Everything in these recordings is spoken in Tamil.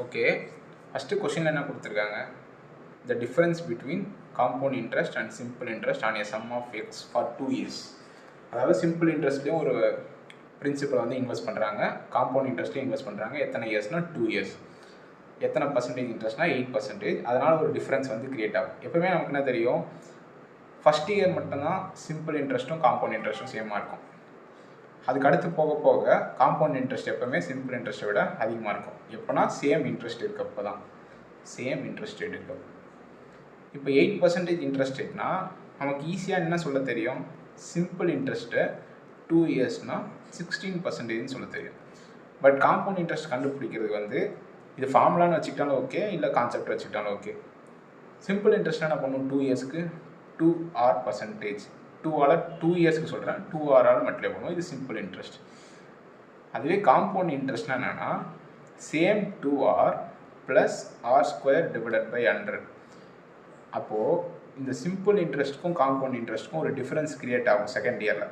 ஓகே, ஃபஸ்ட்டு கொஷினில் என்ன கொடுத்துருக்காங்க? The difference between compound interest and simple interest on a sum of x for 2 years. அதாவது சிம்பிள் இன்ட்ரெஸ்ட்லேயும் ஒரு பிரின்சிபல் வந்து இன்வெஸ்ட் பண்ணுறாங்க, காம்பவுண்ட் இன்ட்ரெஸ்ட்லேயும் இன்வெஸ்ட் பண்ணுறாங்க. எத்தனை இயர்ஸ்னால் 2 years. எத்தனை பர்சன்டேஜ் இன்ட்ரெஸ்ட்னா 8%. அதனால் ஒரு டிஃப்ரென்ஸ் வந்து கிரியேட் ஆகும். எப்போவுமே நமக்கு என்ன தெரியும், ஃபஸ்ட் இயர் மட்டும்தான் சிம்பிள் இன்ட்ரெஸ்ட்டும் காம்பவுண்ட் இன்ட்ரெஸ்ட்டும் சேமாக இருக்கும். அதுக்கு அடுத்து போக போக காம்பவுண்ட் இன்ட்ரெஸ்ட் எப்போவுமே சிம்பிள் இன்ட்ரெஸ்ட்டை விட அதிகமாக இருக்கும். எப்போனா சேம் இன்ட்ரெஸ்ட் இருக்கப்போ தான், சேம் இன்ட்ரெஸ்ட் ரேட் இருக்கப்போ. இப்போ 8% இன்ட்ரெஸ்ட் ரேட்னா நமக்கு ஈஸியாக என்ன சொல்ல தெரியும், சிம்பிள் இன்ட்ரெஸ்ட்டை 2 yearsனால் 16%ன்னு சொல்ல தெரியும். பட் காம்பவுண்ட் இன்ட்ரெஸ்ட் கண்டுபிடிக்கிறது வந்து இது ஃபார்முலான்னு வச்சுக்கிட்டாலும் ஓகே, இல்லை கான்செப்ட் வச்சுக்கிட்டாலும் ஓகே. சிம்பிள் இன்ட்ரெஸ்ட் என்ன பண்ணும், 2 yearsக்கு 2R%, 2 yearsக்கு சொல்கிறேன், 2R மல்டிப்ளை பண்ணுவோம். இது சிம்பிள் இன்ட்ரெஸ்ட். அதுவே காம்பவுண்ட் இன்ட்ரெஸ்ட்னா என்னென்னா same 2R plus R² divided by 100. அப்போது இந்த சிம்பிள் இன்ட்ரெஸ்ட்டுக்கும் காம்பவுண்ட் இன்ட்ரெஸ்ட்டுக்கும் ஒரு டிஃப்ரென்ஸ் க்ரியேட் ஆகும் செகண்ட் இயரில்.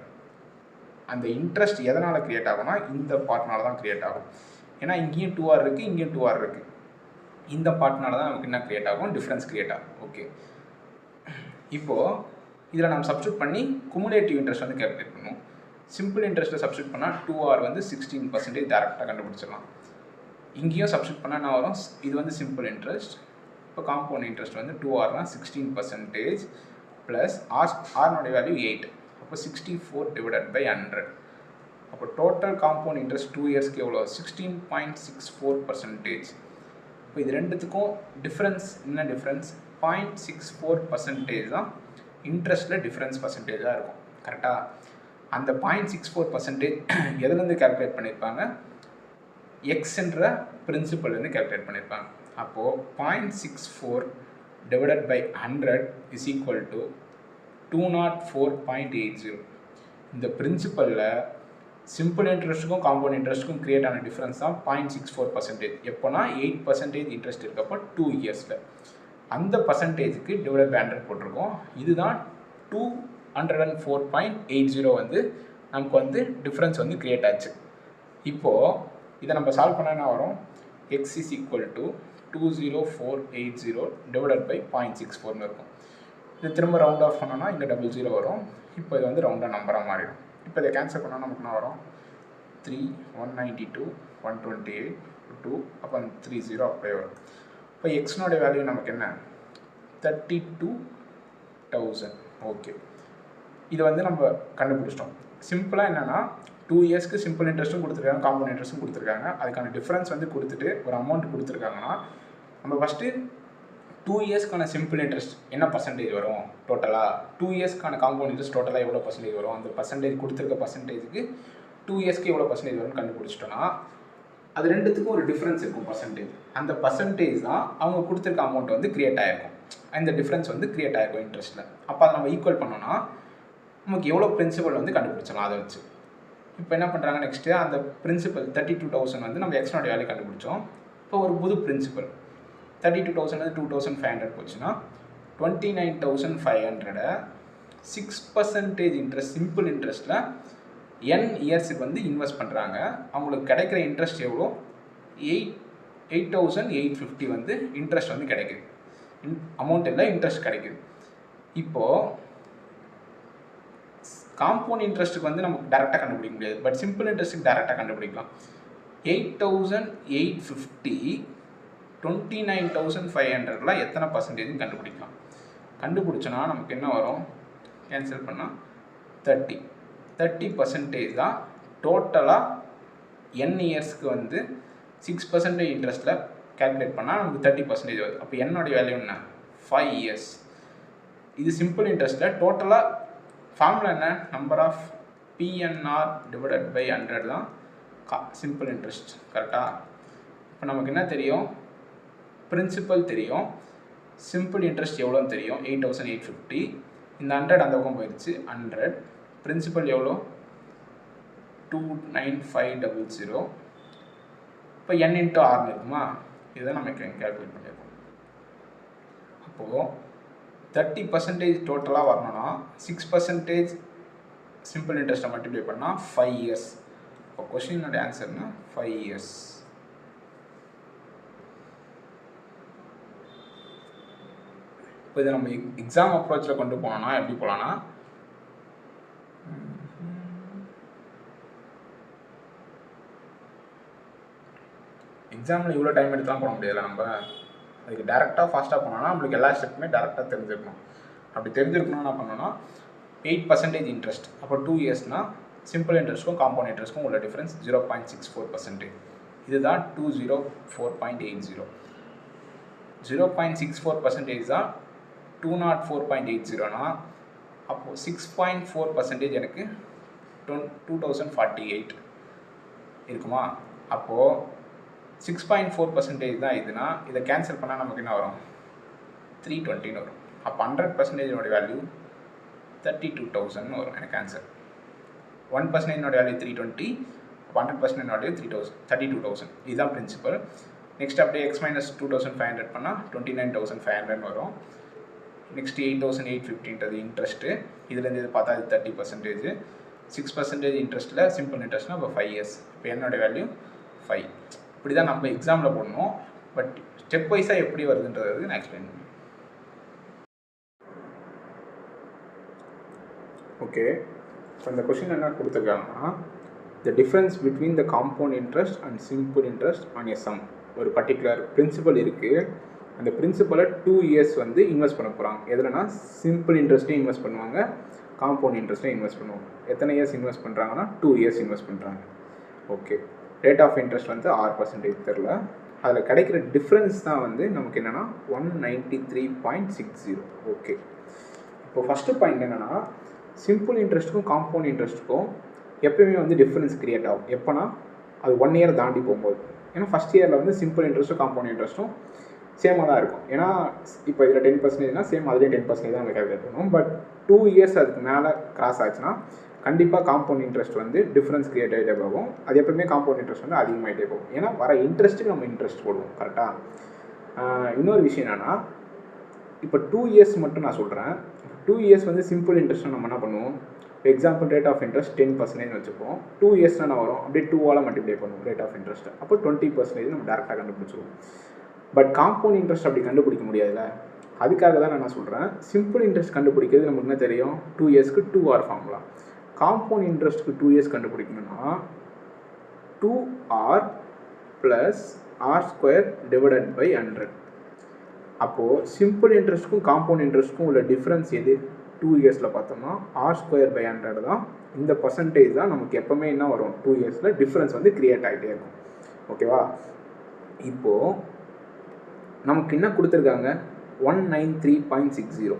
அந்த இன்ட்ரெஸ்ட் எதனால் க்ரியேட் ஆகும்னா இந்த பார்ட்னால தான் க்ரியேட் ஆகும். ஏன்னா இங்கேயும் 2R இருக்குது, இங்கேயும் 2R இருக்குது. இந்த பார்ட்னால தான் நமக்கு என்ன க்ரியேட் ஆகும், டிஃப்ரென்ஸ் க்ரியேட் ஆகும். ஓகே, இப்போது இதில் நம்ம சப்ஸ்டியூட் பண்ணி குமுலேட்டிவ் இன்ட்ரெஸ்ட் வந்து கேல்குலேட் பண்ணுவோம். சிம்பிள் இன்ட்ரெஸ்ட்டில் சப்ஸ்டியூட் பண்ணால் 2R வந்து 16% டேரெக்டாக கண்டுபிடிச்சிடலாம். இங்கேயும் சப்ஸ்டியூட் பண்ணால் என்ன வரும், இது வந்து சிம்பிள் இன்ட்ரெஸ்ட். இப்போ காம்பவுண்ட் இன்ட்ரெஸ்ட் வந்து 2Rனா 16% ப்ளஸ் ஆர்னுடைய வேல்யூ 8. அப்போ 64 டிவைடட் பை 100. அப்போ டோட்டல் காம்பவுண்ட் இன்ட்ரெஸ்ட் 2 yearsக்கு எவ்வளோ, 16.64%. இப்போ இது ரெண்டுத்துக்கும் டிஃப்ரென்ஸ் என்ன, டிஃப்ரென்ஸ் 0.64% தான் இன்ட்ரெஸ்ட்டில் டிஃப்ரென்ஸ் பர்சன்டேஜாக இருக்கும். கரெக்டாக? அந்த 0.64% எதுலேருந்து கேல்குலேட் பண்ணியிருப்பாங்க, எக்ஸ்ன்ற பிரின்சிபல்லேருந்து கேல்குலேட் பண்ணியிருப்பாங்க. அப்போது 0.64 divided by 100 is equal to 204.80. இந்த பிரின்சிபலில் சிம்பிள் இன்ட்ரெஸ்ட்டுக்கும் காம்பவுண்ட் இன்ட்ரெஸ்ட்டுக்கும் கிரியேட் ஆன டிஃப்ரென்ஸ் தான் 0.64%. எப்போனா 8% இன்ட்ரெஸ்ட் இருக்கப்போ 2 yearsல அந்த பர்சன்டேஜுக்கு டிவைட் பை 100 போட்டிருக்கோம். இதுதான் 204.80 வந்து நமக்கு வந்து டிஃப்ரென்ஸ் வந்து கிரியேட் ஆச்சு. இப்போது இதை நம்ம சால்வ் பண்ணால் என்ன வரும், x is equal to 20480 divided by 0.64 இருக்கும். இது திரும்ப ரவுண்ட் ஆஃப் பண்ணோன்னா இங்கே 00 வரும். இப்போ இது வந்து ரவுண்டாக நம்பராக மாறிடும். இப்போ இதை கேன்சல் பண்ணால் நமக்கு என்ன வரும், 3, 192, 128, 2, அப்போ 30 அப்படியே வரும். இப்போ எக்ஸ்னோட வேல்யூ நமக்கு என்ன, 32,000. ஓகே, இது வந்து நம்ம கண்டுபிடிச்சிட்டோம். சிம்பிளாக என்னென்னா 2 yearsக்கு சிம்பிள் இன்ட்ரெஸ்ட்டும் கொடுத்துருக்காங்க, காம்பவுண்ட் இன்ட்ரெஸ்ட்டும் கொடுத்துருக்காங்க. அதுக்கான டிஃப்ரென்ஸ் வந்து கொடுத்துட்டு ஒரு அமௌண்ட் கொடுத்துருக்காங்கன்னா நம்ம ஃபஸ்ட்டு 2 yearsக்கான சிம்பிள் இன்ட்ரெஸ்ட் என்ன பர்சன்டேஜ் வரும், டோட்டலாக 2 yearsக்கான காம்பவுண்ட் இன்ட்ரெஸ்ட் டோட்டலாக எவ்வளோ பர்சன்டேஜ் வரும், அந்த பர்சன்டேஜ் கொடுத்துருக்க பர்சன்டேஜுக்கு 2 yearsக்கு எவ்வளோ பர்சன்டேஜ் வரும்னு கண்டுபிடிச்சிட்டோன்னா அது ரெண்டுத்துக்கும் ஒரு டிஃப்ரென்ஸ் இருக்கும் பர்சன்டேஜ். அந்த பர்சன்டேஜ் தான் அவங்க கொடுத்துருக்க அமௌண்ட் வந்து கிரியேட் ஆகிருக்கும். அந்த டிஃப்ரென்ஸ் வந்து கிரியேட் ஆகிருக்கும் இன்ட்ரெஸ்ட்டில். அப்போ அதை நம்ம ஈக்குவல் பண்ணோன்னா நமக்கு எவ்வளோ பிரின்சிபல் வந்து கண்டுபிடிச்சலாம் அதை வச்சு. இப்போ என்ன பண்ணுறாங்க, நெக்ஸ்ட்டு அந்த பிரின்சிபல் 32,000 வந்து நம்ம எக்ஸ்னோட வேல்யூ கண்டுபிடிச்சோம். இப்போ ஒரு புது பிரின்சிபல் 32,000 வந்து 2,500 போச்சுன்னா 29,500 6% இன்ட்ரெஸ்ட் சிம்பிள் இன்ட்ரெஸ்ட்டில் n இயர்ஸுக்கு வந்து இன்வெஸ்ட் பண்ணுறாங்க. அவங்களுக்கு கிடைக்கிற இன்ட்ரெஸ்ட் எவ்வளோ, 8,850 வந்து இன்ட்ரெஸ்ட் வந்து கிடைக்குது. அமௌண்ட் இல்லை, இன்ட்ரெஸ்ட் கிடைக்குது. இப்போது காம்பவுண்ட் இன்ட்ரெஸ்ட்டுக்கு வந்து நமக்கு டேரெக்டாக கண்டுபிடிக்க முடியாது, பட் சிம்பிள் இன்ட்ரெஸ்ட்டுக்கு டேரெக்டாக கண்டுபிடிக்கலாம். 8,850 29,500 எத்தனை பர்சன்டேஜ்னு கண்டுபிடிக்கலாம். கண்டுபிடிச்சோன்னா நமக்கு என்ன வரும், கேன்சல் பண்ணால் 30% தான் டோட்டலாக n இயர்ஸ்க்கு வந்து 6% இன்ட்ரெஸ்ட்டில் கேல்குலேட் பண்ணால் நமக்கு 30% வருது. அப்போ என்னோடய வேல்யூ என்ன, 5 years. இது சிம்பிள் இன்ட்ரெஸ்ட்டில் டோட்டலாக ஃபார்முலா என்ன, number of PNR divided by 100 தான் சிம்பிள் இன்ட்ரெஸ்ட். கரெக்டாக? இப்போ நமக்கு என்ன தெரியும், பிரின்சிபல் தெரியும், சிம்பிள் இன்ட்ரெஸ்ட் எவ்வளோன்னு தெரியும், 8,850. இந்த 100 அந்த பக்கம் போயிடுச்சு, 100. பிரின்சிபல் எவ்வளோ, 29500. இப்போ n × R இருக்குமா, இதுதான் நம்ம கேல்குலேட் பண்ணியிருக்கோம். அப்போது 30% டோட்டலாக வரணும்னா 6% சிம்பிள் இன்ட்ரெஸ்ட்டை மல்டிப்ளை பண்ணால் 5 years. இப்போ கொஷினோட ஆன்சர்னா 5 years. இப்போ இதை நம்ம எக்ஸாம் அப்ரோச்சில் கொண்டு போனோம்னா எப்படி போகலான்னா, எக்ஸாமில் இவ்வளோ டைம் எடுத்துலாம் போட முடியல. நம்ம அதுக்கு டேரெக்டாக ஃபாஸ்ட்டாக போனோம்னா நம்மளுக்கு எல்லா ஸ்டெப்புமே டேரெக்டாக தெரிஞ்சிருக்கணும். அப்படி தெரிஞ்சிருக்கணும் என்ன பண்ணணும்னா 8% இன்ட்ரெஸ்ட். அப்போ 2 இயர்ஸ்னால் சிம்பிள் இன்ட்ரெஸ்ட்க்கும் காம்பவுண்ட் இன்ட்ரெஸ்ட்க்கும் உள்ள டிஃப்ரென்ஸ் 0.64%. இதுதான் 204.80. 0.64% தான் 204.80னா அப்போது 6.4% எனக்கு 2048 இருக்குமா? அப்போது 6.4% தான் இதுனா இதை கேன்சல் பண்ணால் நமக்கு என்ன வரும்? 320 வரும். அப்போ 100% வேல்யூ 32,000 வரும் எனக்கு ஆன்சர். 1% value 320, 100% value 32,000. இதுதான் பிரின்சிபல். நெக்ஸ்ட் அப்படியே x - 2,500 பண்ணால் 29,500 வரும். Next 8,850 interest. இதுலேருந்து இது பார்த்தா இது 30%. 6% இன்ட்ரெஸ்ட்டில் சிம்பிள் இன்ட்ரெஸ்ட்னா இப்போ 5 இயர்ஸ். இப்போ என்னோட வேல்யூ 5. இப்படி தான் நம்ம எக்ஸாமில் போடணும். பட் ஸ்டெப் வைஸாக எப்படி வருதுன்றது நான் எக்ஸ்பிளைன் பண்ணுவேன். ஓகே, இப்போ இந்த கொஷின் என்ன கொடுத்துருக்காங்கன்னா, த difference between the compound interest and simple interest on a some. ஒரு பர்டிகுலர் பிரின்சிபல் இருக்குது. அந்த பிரின்சிபலை 2 இயர்ஸ் வந்து இன்வெஸ்ட் பண்ண போகிறாங்க. எதுலனா சிம்பிள் இன்ட்ரெஸ்ட்டையும் இன்வெஸ்ட் பண்ணுவாங்க, காம்பவுண்ட் இன்ட்ரெஸ்ட்டையும் இன்வெஸ்ட் பண்ணுவாங்க. எத்தனை இயர்ஸ் இன்வெஸ்ட் பண்ணுறாங்கன்னா 2 இயர்ஸ் இன்வெஸ்ட் பண்ணுறாங்க. ஓகே, ரேட் ஆஃப் இன்ட்ரெஸ்ட் வந்து 6% தெரில. அதில் கிடைக்கிற டிஃப்ரென்ஸ் தான் வந்து நமக்கு என்னென்னா 193.60. ஓகே, இப்போ ஃபஸ்ட்டு பாயிண்ட் என்னென்னா, சிம்பிள் இன்ட்ரெஸ்ட்டுக்கும் காம்பவுண்ட் இன்ட்ரெஸ்ட்டுக்கும் எப்போயுமே வந்து டிஃப்ரென்ஸ் க்ரியேட் ஆகும். எப்போனா அது 1 இயர் தாண்டி போகும்போது. ஏன்னா ஃபஸ்ட் இயரில் வந்து சிம்பிள் இன்ட்ரெஸ்ட்டும் காம்பவுண்ட் இன்ட்ரெஸ்ட்டும் சேமாக தான் இருக்கும். ஏன்னா இப்போ இதில் 10%னா சேம் அதிலே 10% தான் நம்ம கேல்குலேட் பண்ணுவோம். பட் 2 இயர்ஸ் அதுக்கு மேலே கிராஸ் ஆச்சுன்னா கண்டிப்பாக காம்பவுண்ட் இன்ட்ரெஸ்ட் வந்து டிஃப்ரென்ஸ் க்ரியேட் ஆகிட்டே போகும். அது எப்பவுமே காம்பவுண்ட் இன்ட்ரெஸ்ட் வந்து அதிகமாகிட்டே போகும். ஏன்னா வர இன்ட்ரெஸ்ட்டுக்கு நம்ம இன்ட்ரெஸ்ட் போடுவோம். கரெக்டாக? இன்னொரு விஷயம் என்னென்னா, இப்போ 2 இயர்ஸ் மட்டும் நான் சொல்கிறேன். 2 இயர்ஸ் வந்து சிம்பிள் இன்ட்ரெஸ்ட்டு நம்ம என்ன பண்ணுவோம்? எக்ஸாம்பிள் ரேட் ஆஃப் இன்ட்ரெஸ்ட் 10% வச்சுப்போம். 2 இயர்ஸ் என்ன வரும்? அப்படியே 2ஆல் மல்டிப்ளை பண்ணுவோம் ரேட் ஆஃப் இன்ட்ரெஸ்ட்டு. அப்போ 20% நம்ம டேரெக்டாக கண்டுபிடிச்சிருவோம். பட் காம்பவுண்ட் இன்ட்ரெஸ்ட் அப்படி கண்டுபிடிக்க முடியாதுல்ல. அதுக்காக தான் நான் என்ன சொல்கிறேன், சிம்பிள் இன்ட்ரெஸ்ட் கண்டுபிடிக்கிறது நமக்கு என்ன தெரியும்? 2 இயர்ஸ்க்கு 2R ஃபார்முலா. காம்பவுண்ட் இன்ட்ரெஸ்ட்டுக்கு 2 இயர்ஸ் கண்டுபிடிக்கணும்னா 2R + R² டிவைடட் பை 100. அப்போது சிம்பிள் இன்ட்ரெஸ்ட்டுக்கும் காம்பவுண்ட் இன்ட்ரெஸ்ட்டுக்கும் உள்ள டிஃப்ரென்ஸ் எது? 2 இயர்ஸில் பார்த்தோம்னா R² பை 100 தான். இந்த பர்சன்டேஜ் தான் நமக்கு எப்போவுமே என்ன வரும்? 2 இயர்ஸில் டிஃப்ரென்ஸ் வந்து க்ரியேட் ஆகிட்டே இருக்கும். ஓகேவா? இப்போது நமக்கு என்ன கொடுத்துருக்காங்க? 193.60.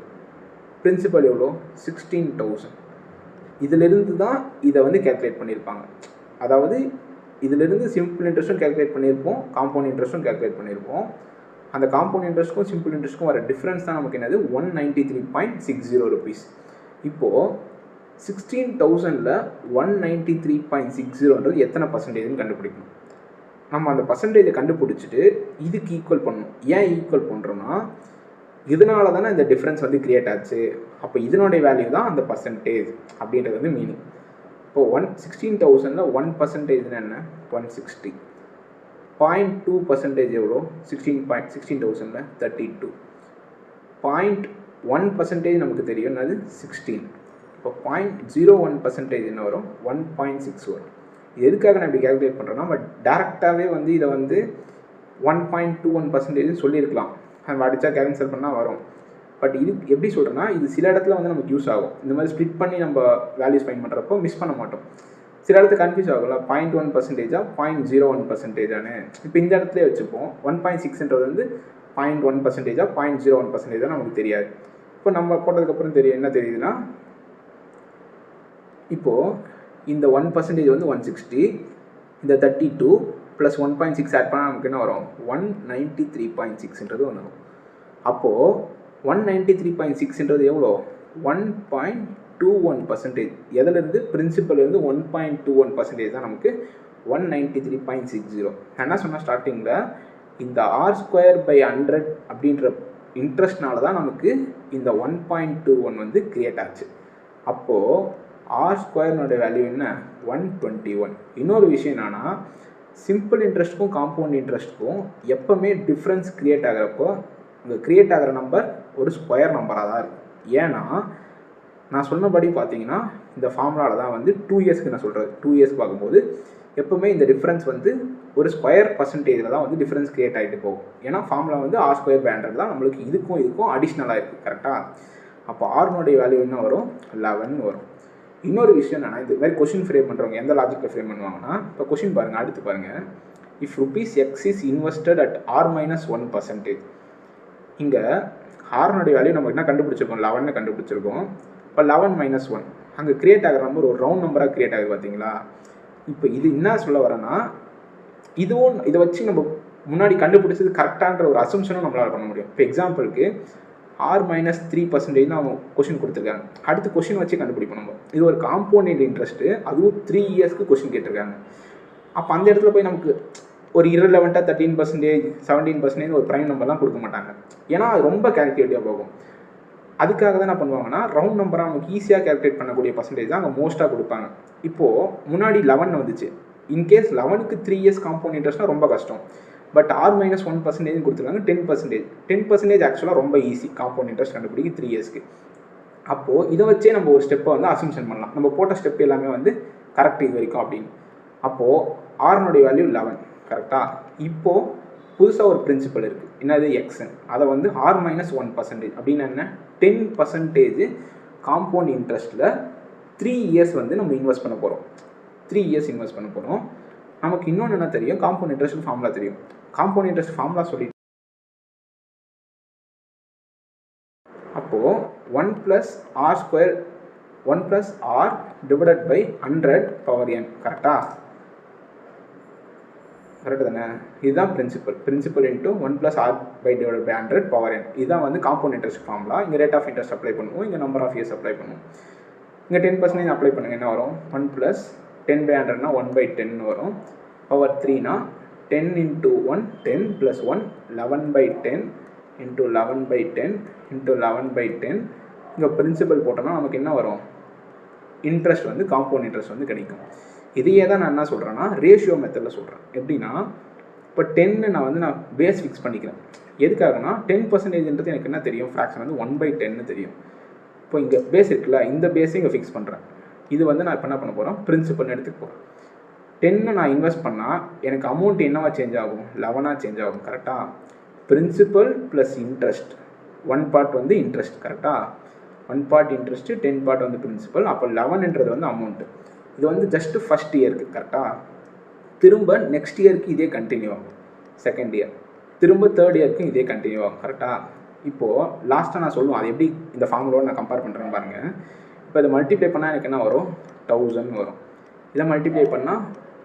பிரின்சிபல் எவ்வளோ? 16,000. இதிலிருந்து தான் இதை வந்து கேல்குலேட் பண்ணியிருப்பாங்க. அதாவது இதிலிருந்து சிம்பிள் இன்ட்ரெஸ்ட்டும் கேல்குலேட் பண்ணியிருப்போம், காம்பவுண்ட் இன்ட்ரெஸ்ட்டும் கேல்குலேட் பண்ணியிருப்போம். அந்த காம்பவுண்ட் இன்ட்ரெஸ்ட்க்கும் சிம்பிள் இன்ட்ரெஸ்ட்க்கும் வர டிஃப்ரென்ஸ் தான் நமக்கு என்னது? 193.60 ருபீஸ். இப்போது 16,000ல் 193.60ன்றது எத்தனை பர்சன்டேஜ்னு கண்டுபிடிக்கணும். நம்ம அந்த பர்சன்டேஜை கண்டுபிடிச்சிட்டு இதுக்கு ஈக்குவல் பண்ணணும். ஏன் ஈக்குவல் பண்ணுறோன்னா, இதனால தானே இந்த டிஃப்ரென்ஸ் வந்து க்ரியேட் ஆச்சு. அப்போ இதனுடைய வேல்யூ தான் அந்த பர்சன்டேஜ் அப்படின்றது வந்து மீனிங். இப்போது 16,000ல் 1% என்ன? 160. 0.2% எவ்வளோ? 16,000ல் 32. 0.1% நமக்கு தெரியும், அது 16. இப்போ 0.01% என்ன வரும்? 1.61. இது எதுக்காக நான் இப்படி கேல்குலேட் பண்ணுறேன்னா, பட் டேரெக்டாகவே வந்து இதை வந்து 1.21% சொல்லியிருக்கலாம். நம்ம அடித்தா கேன்சல் பண்ணால் வரும். பட் இது எப்படி சொல்கிறேன்னா, இது சில இடத்துல வந்து நமக்கு யூஸ் ஆகும். இந்த மாதிரி ஸ்ப்ளிட் பண்ணி நம்ம வேல்யூஸ் ஃபைண்ட் பண்ணுறப்போ மிஸ் பண்ண மாட்டோம். சில இடத்துல கன்ஃபியூஸ் ஆகும்ல, 0.1%, 0.01%. இப்போ இந்த இடத்துல வச்சுப்போம். 1.6ன்றது வந்து 0.1%, 0.01% நமக்கு தெரியாது. இப்போ நம்ம போட்டதுக்கப்புறம் தெரியும், என்ன தெரியுதுன்னா, இப்போது இந்த 1% வந்து 160, இந்த 32 + 1.6 ஆட் பண்ணால் நமக்கு என்ன வரும்? 193.6ன்றது ஒன்று வரும். அப்போது 193.6ன்றது எவ்வளோ? 1.21%. எதிலிருந்து? பிரின்சிபல்லேருந்து 1.21% தான் நமக்கு 193.60. நான் என்ன சொன்னேன் ஸ்டார்டிங்கில், இந்த R² பை 100 அப்படின்ற இன்ட்ரெஸ்ட்னால தான் நமக்கு இந்த 1.21 வந்து க்ரியேட் ஆச்சு. அப்போது R² வேல்யூ என்ன? 121. இன்னொரு விஷயம் என்னன்னா, சிம்பிள் இன்ட்ரெஸ்ட்டுக்கும் காம்பவுண்ட் இன்ட்ரெஸ்ட்டுக்கும் எப்போவுமே டிஃப்ரென்ஸ் க்ரியேட் ஆகிறப்போ இங்கே க்ரியேட் ஆகிற நம்பர் ஒரு ஸ்கொயர் நம்பராக தான் இருக்கும். ஏன்னா நான் சொன்னபடி பார்த்தீங்கன்னா இந்த ஃபார்முலாவில் தான் வந்து 2 இயர்ஸ்க்கு நான் சொல்கிறது 2 இயர்ஸ் பார்க்கும்போது எப்போவுமே இந்த டிஃப்ரென்ஸ் வந்து ஒரு ஸ்கொயர் பர்சன்டேஜில் தான் வந்து டிஃப்ரென்ஸ் க்ரியேட் ஆகிட்டு போகும். ஏன்னா ஃபார்முலா வந்து ஆர் ஸ்கொயர் பை 100 தான் நம்மளுக்கு இதுக்கும் அடிஷ்னலாக இருக்குது. கரெக்டாக? அப்போ ஆர்னுடைய வேல்யூ என்ன வரும்? 11 வரும். இன்னொரு விஷயம் என்னென்னா, இது மாதிரி கொஷின் ஃப்ரேம் பண்ணுறவங்க எந்த லாஜிக்கில் ஃப்ரேம் பண்ணுவாங்கன்னா, இப்போ கொஷின் பாருங்கள், அடுத்து பாருங்கள். If rupees X is invested at R-1%. இங்கே ஆர்னுடைய வேல்யூ நம்ம என்ன கண்டுபிடிச்சிருக்கோம்? 11 கண்டுபிடிச்சிருக்கோம். இப்போ 11 - 1 அங்கே க்ரியேட் ஆகிற நம்பர் ஒரு ரவுண்ட் நம்பராக க்ரியேட் ஆகுது பார்த்தீங்களா? இப்போ இது என்ன சொல்ல வரேன்னா, இதுவும் இதை வச்சு நம்ம முன்னாடி கண்டுபிடிச்சது கரெக்டான்ற ஒரு அசம்ஷனும் நம்மளால் பண்ண முடியும். இப்போ எக்ஸாம்பிளுக்கு R-3% அவங்க கொஷின் கொடுத்துருக்காங்க. அடுத்து கொஷின் வச்சு கண்டுபிடிப்போம் நம்ம. இது ஒரு காம்பவுண்ட் இன்ட்ரெஸ்ட்டு, அதுவும் 3 இயர்ஸ்க்கு கொஷின் கேட்டிருக்காங்க. அப்போ அந்த இடத்துல போய் நமக்கு ஒரு இரலவெண்ட்டாக 13%, 17% ஒரு ப்ரைம் நம்பர்லாம் கொடுக்க மாட்டாங்க. ஏன்னா அது ரொம்ப கேல்குலேட்டிவாக போகும். அதுக்காக தான் என்ன பண்ணுவாங்கன்னா, ரவுண்ட் நம்பராக நமக்கு ஈஸியாக கேல்குலேட் பண்ணக்கூடிய பர்சன்டேஜ் தான் அங்கே மோஸ்ட்டாக கொடுப்பாங்க. இப்போது முன்னாடி 11 வந்துச்சு. இன்கேஸ் 11க்கு 3 இயர்ஸ் காம்பவுண்ட் இன்ட்ரெஸ்ட்னா ரொம்ப கஷ்டம். பட் R-1% கொடுத்துருக்காங்க 10%. 10% ஆக்சுவலாக ரொம்ப ஈஸி காம்பவுண்ட் இன்ட்ரெஸ்ட் கண்டுபிடிக்க 3 இயர்ஸ்க்கு. அப்போது இதை வச்சே நம்ம ஒரு ஸ்டெப்பை வந்து அசம்ஷன் பண்ணலாம். நம்ம போட்ட ஸ்டெப் எல்லாமே வந்து கரெக்ட் இது வரைக்கும் அப்படின்னு. அப்போது ஆர்னுடைய வேல்யூ 11. கரெக்டாக? இப்போது புதுசாக ஒரு பிரின்சிபல் இருக்குது. என்னது? எக்ஸ்என். அதை வந்து R-1% அப்படின்னு என்ன? 10% காம்பவுண்ட் இன்ட்ரெஸ்ட்டில் 3 இயர்ஸ் வந்து நம்ம இன்வெஸ்ட் பண்ண போகிறோம். 3 இயர்ஸ் இன்வெஸ்ட் பண்ண போகிறோம். நமக்கு இன்னொன்று என்ன தெரியும்? காம்பவுண்ட் இன்ட்ரெஸ்ட் ஃபார்முலா தெரியும். காம்பவுண்ட் இன்ட்ரெஸ்ட் ஃபார்முலா சொல்லி அப்போது 1 + R² 1 + R divided by 100 power n. கரெக்டாக? கரெக்டு தானே? இதுதான் principal into 1 + R divided by 100 power n. இதுதான் வந்து காம்பவுண்ட் இன்ட்ரெஸ்ட் ஃபார்முலா. இங்கே ரேட் ஆஃப் இன்ட்ரெஸ்ட் அப்ளை பண்ணுவோம், இங்கே நம்பர் ஆஃப் இயர்ஸ் அப்ளை பண்ணுவோம். இங்கே 10% அப்ளை பண்ணுங்கள், என்ன வரும்? 1 + 10/100 1/10 வரும். பவர் 3 10 × 1 10 + 1 11/10 × 11/10 × 11/10. இங்கே பிரின்சிபல் போட்டோம்னா நமக்கு என்ன வரும்? இன்ட்ரெஸ்ட் வந்து காம்பவுண்ட் இன்ட்ரெஸ்ட் வந்து கிடைக்கும். இதையே தான் நான் என்ன சொல்கிறேன்னா ரேஷியோ மெத்தடில் சொல்கிறேன். எப்படின்னா, இப்போ 10 நான் பேஸ் ஃபிக்ஸ் பண்ணிக்கிறேன். எதுக்காகனா 10%ன்றது எனக்கு என்ன தெரியும்? ஃப்ராக்ஷன் வந்து 1/10 தெரியும். இப்போ இங்கே பேஸ் இருக்குல்ல, இந்த பேஸை இங்கே ஃபிக்ஸ் பண்ணுறேன். இது வந்து நான் இப்போ என்ன பண்ண போகிறேன்? பிரின்சிபல்னு எடுத்துக்க போகிறேன். 10 நான் இன்வெஸ்ட் பண்ணால் எனக்கு அமௌண்ட் என்னவா சேஞ்ச் ஆகும்? 11 சேஞ்ச் ஆகும். கரெக்டாக? Principal plus interest. 1 பார்ட் வந்து இன்ட்ரெஸ்ட். கரெக்டாக? 1 பார்ட் இன்ட்ரெஸ்ட்டு, 10 பார்ட் வந்து பிரின்சிபல். அப்போ 11ன்றது வந்து அமௌண்ட்டு. இது வந்து ஜஸ்ட்டு ஃபஸ்ட் இயருக்கு. கரெக்டாக? திரும்ப நெக்ஸ்ட் இயருக்கு இதே கண்டினியூ ஆகும். செகண்ட் இயர் திரும்ப தேர்ட் இயருக்கும் இதே கண்டினியூ ஆகும். கரெக்டாக? இப்போது லாஸ்ட்டாக நான் சொல்லுவேன், அது எப்படி இந்த ஃபார்முலாவோட நான் கம்பேர் பண்ணுறேன்னு பாருங்கள். இப்போ இதை மல்டிப்ளை பண்ணால் எனக்கு என்ன வரும்? 1000 வரும். இதை மல்டிப்ளை பண்ணால்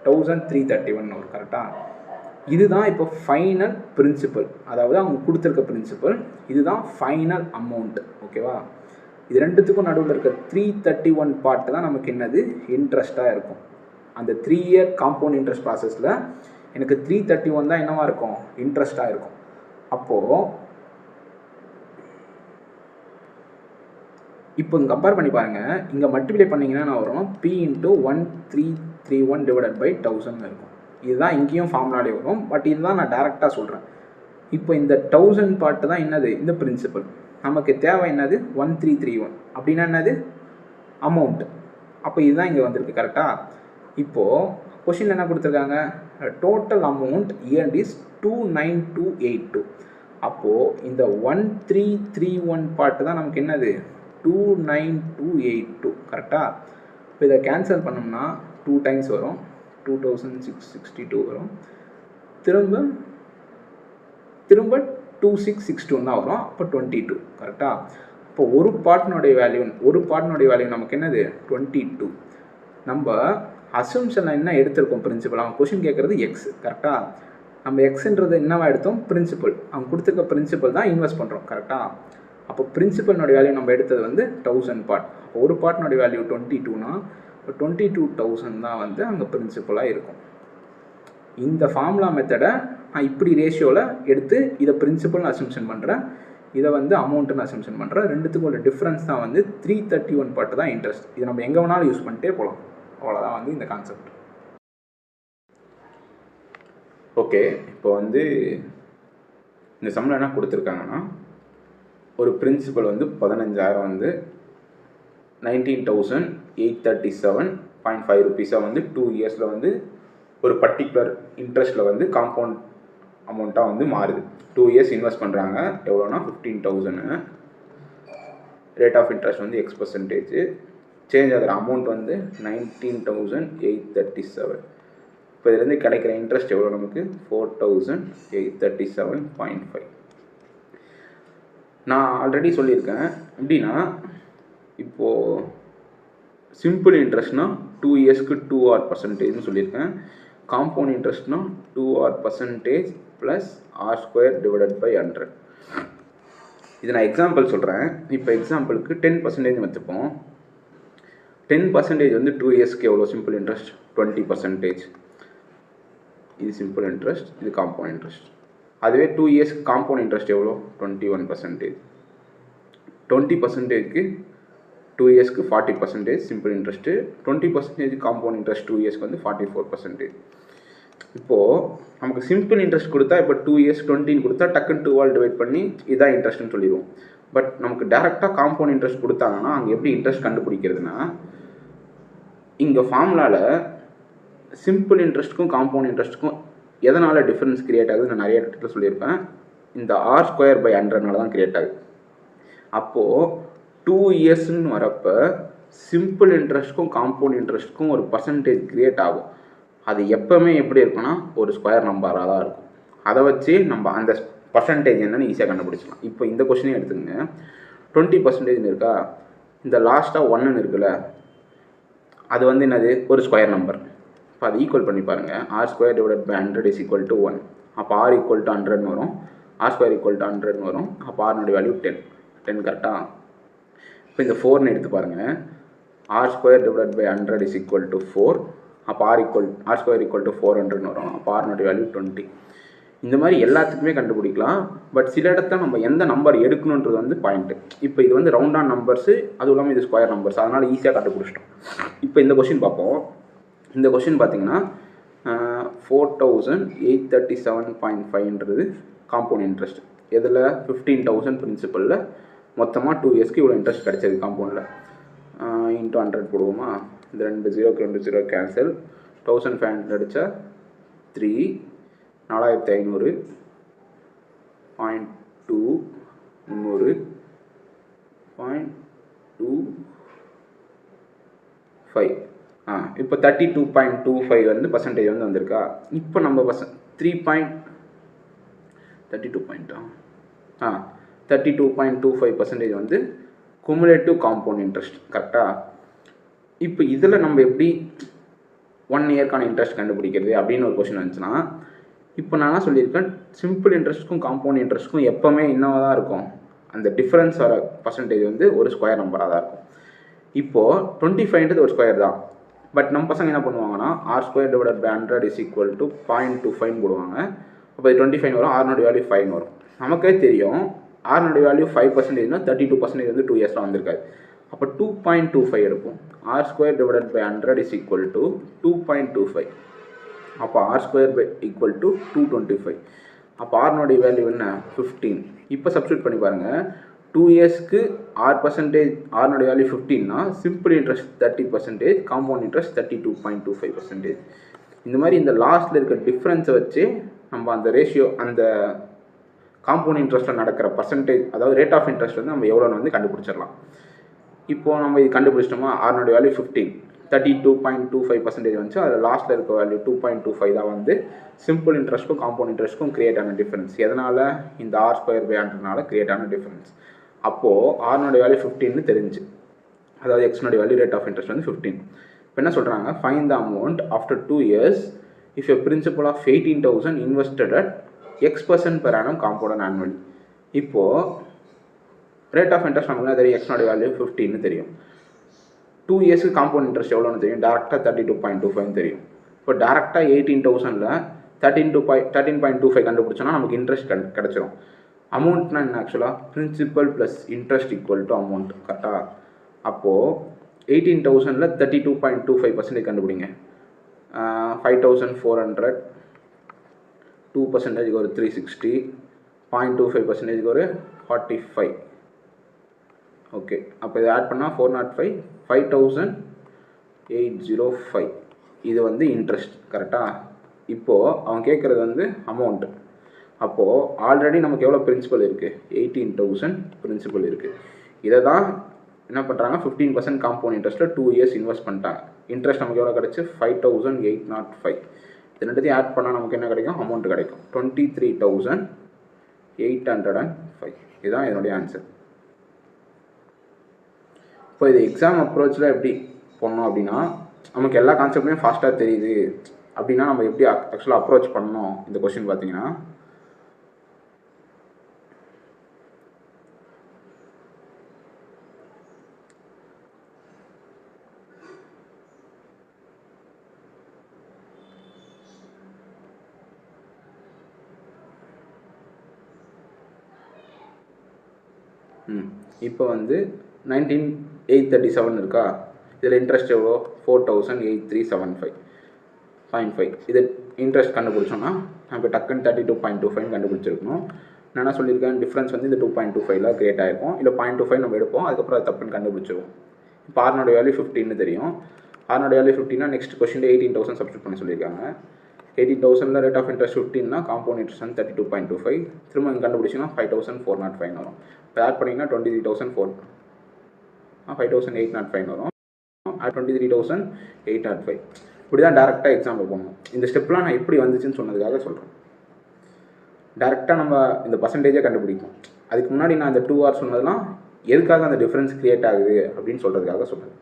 1331 வரும். கரெக்டாக? இதுதான் இப்போ ஃபைனல் பிரின்சிபல், அதாவது அவங்க கொடுத்துருக்க பிரின்சிபல். இதுதான் ஃபைனல் அமௌண்ட். ஓகேவா? இது ரெண்டுத்துக்கும் நடுவில் இருக்க 331 பார்ட் தான் நமக்கு என்னது? இன்ட்ரெஸ்ட்டாக இருக்கும். அந்த 3 இயர் காம்பவுண்ட் இன்ட்ரெஸ்ட் ப்ராசஸில் எனக்கு 331 தான் என்னவாக இருக்கும்? இன்ட்ரெஸ்ட்டாக இருக்கும். அப்போது இப்போ இங்கே கம்பேர் பண்ணி பாருங்கள். இங்கே மல்டிப்ளை பண்ணிங்கன்னா என்ன வரும்? P × 1331 டிவைடட் பை 1000 இருக்கும். இதுதான் இங்கேயும் ஃபார்முலாலே வரும். பட் இதுதான் நான் டேரெக்டாக சொல்கிறேன். இப்போ இந்த 1000 பார்ட்டு தான் என்னது? இந்த பிரின்சிபல். நமக்கு தேவை என்னது? 1331 அப்படின்னா என்னது? அமௌண்ட். அப்போ இதுதான் இங்கே வந்திருக்கு. கரெக்டாக? இப்போது கொஷினில் என்ன கொடுத்துருக்காங்க? Total amount earned is 29282. அப்போது இந்த 1331 பார்ட்டு தான் நமக்கு என்னது? 29282. கரெக்டாக? இப்போ இதை கேன்சல் பண்ணோம்னா 2 டைம்ஸ் வரும், 2662 வரும். திரும்ப 2662 தான் வரும். அப்போ 22. கரெக்டாக? இப்போ ஒரு பார்ட்னுடைய வேல்யூ நமக்கு என்னது? 22. நம்ம அசம்ஷனில் என்ன எடுத்திருக்கோம்? பிரின்சிபல். அவங்க கொஷின் கேட்குறது எக்ஸ். கரெக்டாக? நம்ம எக்ஸ்ன்றது என்னவா எடுத்தோம்? பிரின்சிபல். அவங்க கொடுத்துருக்க பிரின்சிபல் தான் இன்வெஸ்ட் பண்ணுறோம். கரெக்டாக? அப்போ பிரின்சிபல்னுடைய வேல்யூ நம்ம எடுத்தது வந்து 1000 பார்ட். ஒரு பார்ட்னுடைய வேல்யூ 22னா 22,000 தான் வந்து அங்கே பிரின்சிபலாக இருக்கும். இந்த ஃபார்முலா மெத்தடை நான் இப்படி ரேஷியோவில் எடுத்து இதை பிரின்சிபல்னு அசம்ஷன் பண்ணுறேன், இதை வந்து அமௌண்ட்டுன்னு அசம்ஷன் பண்ணுறேன். ரெண்டுத்துக்கும் உள்ள டிஃப்ரென்ஸ் தான் வந்து 331 பார்ட்டு தான் இன்ட்ரெஸ்ட். இதை நம்ம எங்கே வேணாலும் யூஸ் பண்ணிட்டே போகலாம். அவ்வளோதான் வந்து இந்த கான்செப்ட். ஓகே, இப்போ வந்து இந்த சம்மில் என்ன கொடுத்துருக்காங்கன்னா, ஒரு பிரின்சிபல் வந்து 15,000 வந்து 19,837.5 ருபீஸாக வந்து 2 இயர்ஸில் வந்து ஒரு பர்டிகுலர் இன்ட்ரெஸ்ட்டில் வந்து காம்பவுண்ட் அமௌண்ட்டாக வந்து மாறுது. 2 இயர்ஸ் இன்வெஸ்ட் பண்ணுறாங்க. எவ்வளோனா 15,000. ரேட் ஆஃப் இன்ட்ரெஸ்ட் வந்து X%. சேஞ்ச் ஆகிற அமௌண்ட் வந்து 19,837. இப்போ இதுலேருந்து கிடைக்கிற இன்ட்ரெஸ்ட் எவ்வளோ நமக்கு 4,837.5. நான் ஆல்ரெடி சொல்லியிருக்கேன். எப்படின்னா, இப்போது சிம்பிள் இன்ட்ரெஸ்ட்னா 2 இயர்ஸ்க்கு 2R% சொல்லியிருக்கேன். காம்பவுண்ட் இன்ட்ரெஸ்ட்னா 2R% plus R² divided by 100. இது நான் எக்ஸாம்பிள் சொல்கிறேன். இப்போ எக்ஸாம்பிளுக்கு 10% வச்சுப்போம். 10% வந்து 2 இயர்ஸ்க்கு எவ்வளோ சிம்பிள் இன்ட்ரெஸ்ட் 20%. இது சிம்பிள் இன்ட்ரெஸ்ட், இது காம்பவுண்ட் இன்ட்ரெஸ்ட். அதுவே 2 இயர்ஸ்க்கு காம்பவுண்ட் இன்ட்ரெஸ்ட் எவ்வளோ 21%. 20%க்கு 2 இயர்ஸ்க்கு 40% சிம்பிள் இன்ட்ரெஸ்ட்டு, 20% காம்பவுண்ட் இன்ட்ரெஸ்ட் 2 இயர்ஸ்க்கு வந்து 44%. இப்போது நமக்கு சிம்பிள் இன்ட்ரெஸ்ட் கொடுத்தா, இப்போ 2 இயர்ஸ் 20 கொடுத்தா டக்குன்னு 2ஆல் டிவைட் பண்ணி இதான் இன்ட்ரெஸ்ட்னு சொல்லிடுவோம். பட் நமக்கு டேரெக்டாக காம்பவுண்ட் இன்ட்ரெஸ்ட் கொடுத்தாங்கன்னா அங்கே எப்படி இன்ட்ரெஸ்ட் கண்டுபிடிக்கிறதுனா, இங்கே ஃபார்முலாவில் சிம்பிள் இன்ட்ரெஸ்ட்டுக்கும் காம்பவுண்ட் இன்ட்ரெஸ்ட்டுக்கும் எதனால் டிஃப்ரென்ஸ் கிரியேட் ஆகுது நான் நிறைய இடத்துல சொல்லியிருப்பேன். இந்த R²/100 தான் கிரியேட் ஆகுது. அப்போது 2 இயர்ஸ்ன்னு வரப்போ சிம்பிள் இன்ட்ரெஸ்ட்டுக்கும் காம்பவுண்ட் இன்ட்ரெஸ்ட்டுக்கும் ஒரு பர்சன்டேஜ் கிரியேட் ஆகும். அது எப்போவுமே எப்படி இருக்குன்னா ஒரு ஸ்கொயர் நம்பராக தான் இருக்கும். அதை வச்சு நம்ம அந்த பர்சன்டேஜ் என்னன்னு ஈஸியாக கண்டுபிடிச்சலாம். இப்போ இந்த கொஸ்டினே எடுத்துக்கங்க. 20% இருக்கா, இந்த லாஸ்ட்டாக 1 இருக்குல்ல, அது வந்து என்னது ஒரு ஸ்கொயர் நம்பர். இப்போ அது ஈக்குவல் பண்ணி பாருங்கள். R² divided by 100 is equal to 1. அப்போ R ஈக்குவல் டு 100 வரும், R² ஈக்குவல் டு 100 வரும். அப்போ R வேல்யூ 10 கரெக்டாக. இப்போ இந்த 4ன்னு எடுத்து பாருங்கள். R² divided by 100 is equal to 4. அப்போ R² ஈக்குவல் டு 400 வரும். அப்போ R வேல்யூ 20. இந்த மாதிரி எல்லாத்துக்குமே கண்டுபிடிக்கலாம். பட் சில இடத்துல நம்ம எந்த நம்பர் எடுக்கணுன்றது வந்து பாயிண்ட்டு. இப்போ இது வந்து ரவுண்டான நம்பர்ஸு, அதுவும் இல்லாமல் இது ஸ்கொயர் நம்பர்ஸ், அதனால் ஈஸியாக கண்டுபிடிச்சிட்டோம். இப்போ இந்த கொஸ்டின் பார்ப்போம். இந்த கொஸ்டின் பார்த்தீங்கன்னா 4,837.5ன்றது காம்பவுண்ட் இன்ட்ரெஸ்ட். இதில் 15,000 பிரின்சிபலில் மொத்தமாக 2 இயர்ஸ்க்கு இவ்வளோ இன்ட்ரெஸ்ட் கிடச்சது காம்பவுண்டில். இன்ட்டு 100 போடுவோமா, இந்த 2 0 கேன்சல். 1500 அடித்தா 3, 4500, 0.2, 300, 0.25. இப்போ 32.25 வந்து பர்சன்டேஜ் வந்து வந்திருக்கா. இப்போ நம்ம 32.25% வந்து குமுலேட்டிவ் காம்பவுண்ட் இன்ட்ரெஸ்ட் கரெக்டாக. இப்போ இதில் நம்ம எப்படி 1 இயர்க்கான இன்ட்ரெஸ்ட் கண்டுபிடிக்கிறது அப்படின்னு ஒரு கொஸ்டின் வந்துச்சுன்னா, இப்போ நான் சொல்லியிருக்கேன் சிம்பிள் இன்ட்ரெஸ்ட்டுக்கும் காம்பவுண்ட் இன்ட்ரெஸ்ட்டுக்கும் எப்போவுமே என்னவாக தான் இருக்கும், அந்த டிஃப்ரென்ஸ் வர பர்சன்டேஜ் வந்து ஒரு ஸ்கொயர் நம்பராக தான் இருக்கும். இப்போது 25ன்றது ஒரு ஸ்கொயர் தான். பட் நம்ம பசங்க என்ன பண்ணுவாங்கன்னா R² divided by 100 is equal to 0.25 போடுவாங்க. அப்போ 25 வரும், R வேல்யூ 5 வரும். நமக்கே தெரியும் R வேல்யூ 5%னா 32% வந்து 2 இயர்ஸில் வந்திருக்காது. அப்போ 2.25 எடுப்போம். R² divided by 100 is equal to 2.25. அப்போ R² ஈக்குவல் டு 225. அப்போ R வேல்யூ என்ன 15. இப்போ சப்ஸ்டியூட் பண்ணி பாருங்கள். 2 இயர்ஸ்க்கு R வேல்யூ 15னா சிம்பிள் இன்ட்ரெஸ்ட் 30%, காம்பவுண்ட் இன்ட்ரெஸ்ட் 32.25%. இந்த மாதிரி இந்த லாஸ்ட்டில் இருக்க டிஃப்ரென்ஸை வச்சு நம்ம அந்த ரேஷியோ, அந்த காம்பவுண்ட் இன்ட்ரெஸ்ட்டில் நடக்கிற பர்சன்டேஜ், அதாவது ரேட் ஆஃப் இன்ட்ரெஸ்ட் வந்து நம்ம எவ்வளோன்னு வந்து கண்டுபிடிச்சிடலாம். இப்போது நம்ம இது கண்டுபிடிச்சிட்டோமா, R வேல்யூ 15, 32.25% வந்துச்சு. அதில் லாஸ்ட்டில் இருக்க வேல்யூ 2.25 தான் வந்து சிம்பிள் இன்ட்ரெஸ்ட்டும் காம்பவுண்ட் இன்ட்ரெஸ்ட்டும் கிரியேட் ஆன டிஃப்ரென்ஸ். எதனால், இந்த R²/100னால கிரியேட் ஆன டிஃப்ரென்ஸ். அப்போது R வேல்யூ 15ன்னு தெரிஞ்சு, அதாவது X value rate of interest வந்து 15. இப்போ என்ன சொல்கிறாங்க, find the amount after 2 years if a principal of 18,000 invested at X% per annum compounded annually. இப்போது ரேட் ஆஃப் இன்ட்ரெஸ்ட் நமக்கு என்ன தெரியும், X வேல்யூ 15ன்னு தெரியும். 2 இயர்ஸ்க்கு காம்பவுண்ட் இன்ட்ரெஸ்ட் எவ்வளோன்னு தெரியும், டேரெக்டாக 32.25 தெரியும். இப்போ டேரெக்டாக 18,000ல் 13.25 கண்டுபிடிச்சோன்னா நமக்கு இன்ட்ரெஸ்ட் கிடச்சிரும். அமௌண்ட்னா என்ன, ஆக்சுவலாக principal plus interest equal to amount கரெக்டாக. அப்போது 18,000ல் 32.25% கண்டுபிடிங்க. 5,400, 2% ஒரு 360, 0.25% ஒரு 45. ஓகே, அப்போ இதை ஆட் பண்ணால் 405, 5805. இது வந்து இன்ட்ரெஸ்ட். கரெக்டாக? இப்போது அவன் கேட்குறது வந்து அமௌண்ட்டு. அப்போது ஆல்ரெடி நமக்கு எவ்வளோ பிரின்சிபல் இருக்குது? 18,000 பிரின்சிபல் இருக்குது. இதை தான் என்ன பண்ணுறாங்க, 15% காம்பவுண்ட் இன்ட்ரெஸ்ட்டில் 2 years இன்வெஸ்ட் பண்ணிட்டாங்க. இன்ட்ரெஸ்ட் நமக்கு எவ்வளோ கிடச்சி? 5805. இது ரெண்டுத்தையும் ஆட் பண்ணால் நமக்கு என்ன கிடைக்கும்? அமௌண்ட் கிடைக்கும் 23,805. இதுதான் இதனுடைய ஆன்சர். இப்போ இது எக்ஸாம் அப்ரோச்சில் எப்படி பண்ணோம் அப்படின்னா, நமக்கு எல்லா கான்செப்ட்லையும் ஃபாஸ்ட்டாக தெரியுது அப்படின்னா நம்ம எப்படி ஆக்சுவலாக அப்ரோச் பண்ணோம் இந்த கொஸ்டின் பார்த்தீங்கன்னா, இப்போ வந்து 19,837 இருக்கா, இதில் இன்ட்ரெஸ்ட் எவ்வளோ? 4,8375.5. இது இன்ட்ரெஸ்ட் கண்டுபிடிச்சோன்னா நம்ம டக்குன்னு 32.25 கண்டுபிடிச்சிருக்கணும். நான் என்ன சொல்லியிருக்கேன், டிஃப்ரென்ஸ் வந்து இந்த 2.25 கிரியேட் ஆகிருக்கும். இல்லை 0.25 நம்ம எடுப்போம், அதுக்கப்புறம் அது தப்புன்னு கண்டுபிடிச்சிருவோம். இப்போ ஆர்னோட வேல்யூ 15 தெரியும். ஆர்னோட வேல்யூ 15 நெக்ஸ்ட் கொஸ்டின் 18,000 சப்ஸ்டியூட் பண்ண சொல்லியிருக்காங்க. 18,000 rate of interest 15 compound interest வந்து 32.25. திரும்ப இங்கே கண்டுபிடிச்சிங்கன்னா 5,405 வரும். இப்போ ஆட் பண்ணிங்கன்னா 5,805 வரும். 23,805. இப்படி தான் டேரெக்டாக எக்ஸாம்பிள் போடணும். இந்த ஸ்டெப்லாம் நான் எப்படி வந்துச்சுன்னு சொன்னதுக்காக சொல்கிறேன். டேரெக்டாக நம்ம இந்த பர்சன்டேஜை கண்டுபிடிக்கும். அதுக்கு முன்னாடி நான் இந்த 2 hours சொன்னதெல்லாம் எதுக்காக அந்த டிஃப்ரென்ஸ் கிரியேட் ஆகுது அப்படின்னு சொல்கிறதுக்காக சொல்கிறேன்.